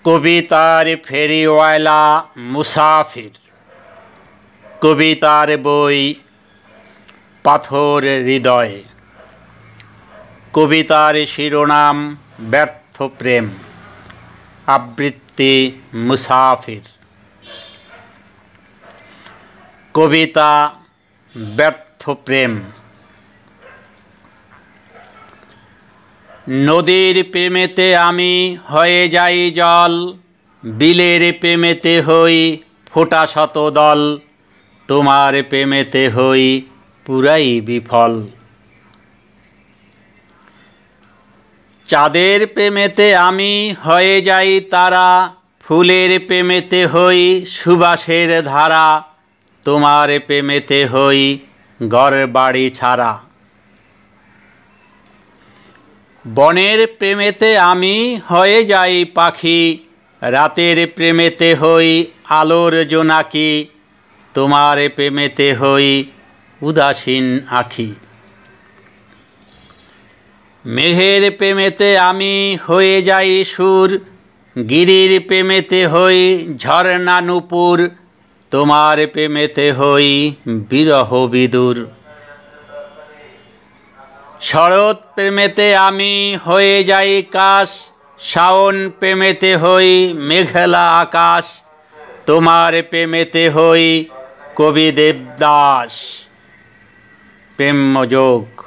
কবিতার ফেরিওয়ালা মুসাফির। কবিতার বই পাথর হৃদয়। কবিতার শিরোনাম ব্যর্থ প্রেম। আবৃত্তি মুসাফির। কবিতা ব্যর্থ প্রেম। নদীর প্রেমেতে আমি হয়ে যাই জল, বিলের প্রেমেতে হই ফোটা শত দল, তোমার প্রেমেতে হই পুরাই বিফল। চাঁদের প্রেমেতে আমি হয়ে যাই তারা, ফুলের প্রেমেতে হই সুবাসের ধারা, তোমার প্রেমেতে হই ঘর বাড়ি ছাড়া। বনের প্রেমেতে আমি হয়ে যাই পাখি, রাতের প্রেমেতে হই আলোর জোনাকি, তোমার প্রেমেতে হই উদাসীন আখি। মেঘের প্রেমেতে আমি হয়ে যাই সুর, গিরির প্রেমেতে হই ঝর্ণা নূপুর, তোমার প্রেমেতে হই বিরহ বিদুর। শরৎ প্রেমেতে আমি হয়ে যাই কাশ, শাওন প্রেমেতে হই মেঘলা আকাশ, তোমার প্রেমেতে হই কবি দেবদাস। প্রেমযোগ।